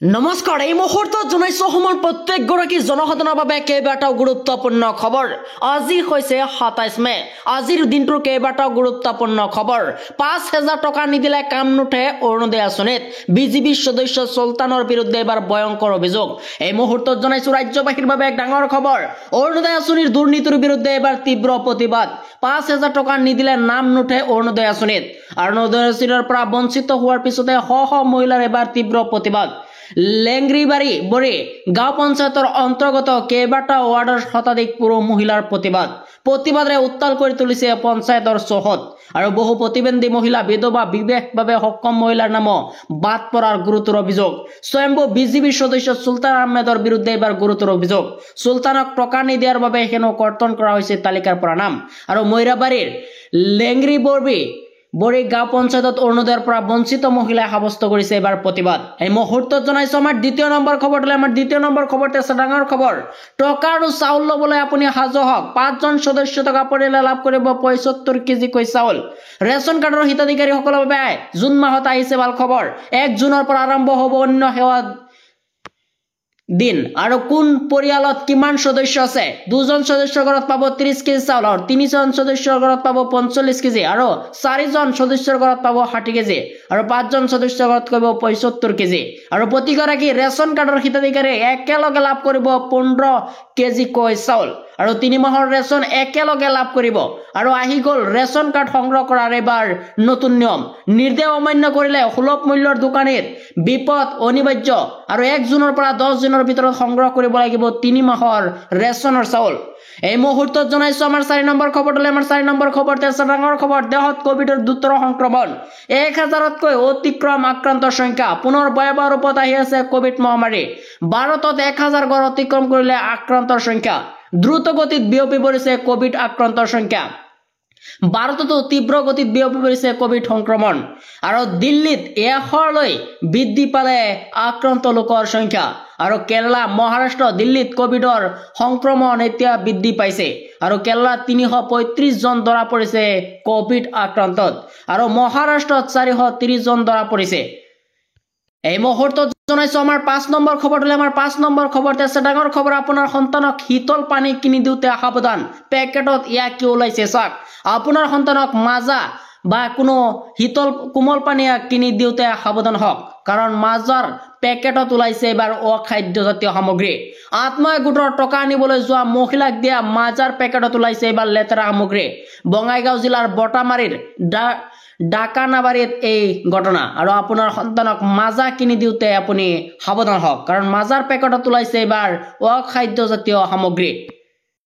নমস্কাৰ এই মুহূৰ্তত জনাইছো অসমৰ প্ৰত্যেকগৰাকী জনসাধাৰণৰ বাবে কেইবাটাও গুৰুত্বপূৰ্ণ খবৰ। আজি হৈছে ২৭ মে। আজিৰ দিনটোৰ কেইবাটাও গুৰুত্বপূৰ্ণ খবৰ। ৫,০০০ টকা নিদিলে কাম নুঠে অৰুণোদয় আঁচনিত। বিজেপি সদস্য চুলতানৰ বিৰুদ্ধে এবাৰ ভয়ংকৰ অভিযোগ। এই মুহূৰ্তত জনাইছো ৰাজ্যবাসীৰ বাবে এক ডাঙৰ খবৰ। অৰুণোদয় আঁচনিৰ দুৰ্নীতিৰ বিৰুদ্ধে এবাৰ তীব্ৰ প্ৰতিবাদ। ৫,০০০ টকা নিদিলে নাম নুঠে অৰুণোদয় আঁচনিত। অৰুণোদয় আঁচনিৰ পৰা বঞ্চিত হোৱাৰ পিছতে শ শ মহিলাৰ এবাৰ তীব্ৰ প্ৰতিবাদ। লেংগ্ৰিবাৰী বৰী গাঁও পঞ্চায়তৰ অন্তৰ্গত কেইবাটাও ৱাৰ্ডৰ শতাধিক পুৰুষ মহিলাৰ প্ৰতিবাদৰে উত্তাল কৰি তুলিছে পঞ্চায়তৰ চৌহদ। আৰু বহু প্ৰতিবন্ধী মহিলা, বিধৱা, বিশেষভাৱে সক্ষম মহিলাৰ নামো বাদ পৰাৰ গুৰুতৰ অভিযোগ। স্বয়ম্ভু বিজেপি সদস্য চুলতান আহমেদৰ বিৰুদ্ধে এবাৰ গুৰুতৰ অভিযোগ। চুলতানক টকা নিদিয়াৰ বাবে হেনো কৰ্তন কৰা হৈছে তালিকাৰ পৰা নাম। আৰু মৈৰাবাৰীৰ লেংগ্ৰিবৰী বৰী গাঁও পঞ্চায়তত অৰুণোদয়ৰ পৰা বঞ্চিত মহিলাই সাব্যস্ত কৰিছে এবাৰ প্ৰতিবাদ। এই মুহূৰ্তত জনাইছো আমাৰ দ্বিতীয় নম্বৰ খবৰতে আছে ডাঙৰ খবৰ। টকা আৰু চাউল ল'বলৈ আপুনি সাজু হওক। ৫জন সদস্য থকা পৰিয়ালে লাভ কৰিব ৭৫ কেজিকৈ চাউল। ৰেচন কাৰ্ডৰ হিতাধিকাৰীসকলৰ বাবে জুন মাহত আহিছে ভাল খবৰ। ১ জুনৰ পৰা আৰম্ভ হ'ব অন্য সেৱা দিন। আৰু কোন পৰিয়ালত কিমান সদস্য আছে? ২জন সদস্যৰ ঘৰত পাব ৩০ কেজি চাউল, ৩জন সদস্যৰ ঘৰত পাব ৪৫ কেজি, আৰু ৪জন সদস্যৰ ঘৰত পাব ৬০ কেজি, আৰু ৫জন সদস্যৰ ঘৰত পাব ৭৫ কেজি। আৰু প্ৰতিগৰাকী ৰেচন কাৰ্ডৰ হিতাধিকাৰীয়ে একেলগে লাভ কৰিব ১৫ কেজিকৈ চাউল। আৰু ৩ মাহৰ ৰেচন একেলগে লাভ কৰিব। আৰু আহি গ'ল ৰেচন কাৰ্ড সংগ্ৰহ কৰাৰ এবাৰ নতুন নিয়ম। নিৰ্দেশ অমান্য কৰিলে সুলভ মূল্যৰ দোকানীৰ বিপদ অনিবাৰ্য। আৰু ১ জুনৰ পৰা ১০ দিনৰ ভিতৰত সংগ্ৰহ কৰিব লাগিব ৩ মাহৰ ৰেচনৰ চাউল। এই মুহূৰ্তত জনাইছো আমাৰ ৪ নম্বৰ খবৰতে আছে ডাঙৰ খবৰ। দেশত কভিডৰ দ্ৰুত সংক্ৰমণ। ১,০০০তকৈ অতিক্ৰম আক্ৰান্তৰ সংখ্যা। পুনৰ ভয়াৱহ ৰূপত আহি আছে কভিড মহামাৰী। ভাৰতত ১,০০০ ঘৰ অতিক্ৰম কৰিলে আক্ৰান্তৰ সংখ্যা। দ্ৰুত গতিত বিয়পি পৰিছে কভিড আক্ৰান্তৰ সংখ্যা। ভাৰততো তীব্ৰ গতিত বিয়পি পৰিছে কভিড সংক্ৰমণ। আৰু দিল্লীত ১০০লৈ বৃদ্ধি পালে আক্ৰান্ত লোকৰ সংখ্যা। আৰু কেৰালা, মহাৰাষ্ট্ৰ, দিল্লীত কভিডৰ সংক্ৰমণ এতিয়া বৃদ্ধি পাইছে। আৰু কেৰালাত ৩৩৫ জন ধৰা পৰিছে কভিড আক্ৰান্তত। আৰু মহাৰাষ্ট্ৰত ৪৩০ জন ধৰা পৰিছে। এই মুহূৰ্তত জনাইছো আমাৰ ৫ নম্বৰ খবৰতে আছে ডাঙৰ খবৰ। আপোনাৰ সন্তানক শীতল পানী কিনি দিওঁতে সাৱধান। পেকেটত এয়া কি ওলাইছে চাওক। আপোনাৰ সন্তানক মাজা বা কোনো শীতল কোমল পানী কিনি দিওঁতে সাৱধান হওক, কাৰণ মাজাৰ পেকেটত ওলাইছে এবাৰ অখাদ্যজাতীয় সামগ্ৰী। আত্মসহায়ক গোটৰ টকা আনিবলৈ যোৱা মহিলাক দিয়া মাজাৰ পেকেটত ওলাইছে এবাৰ লেতেৰা সামগ্ৰী। বঙাইগাঁও জিলাৰ বটামাৰীৰ ডাকানাবাৰীত এই ঘটনা। আৰু আপোনাৰ সন্তানক মাজা কিনি দিওঁতে আপুনি সাৱধান হওক, কাৰণ মাজাৰ পেকেটত ওলাইছে এবাৰ অখাদ্যজাতীয় সামগ্ৰী।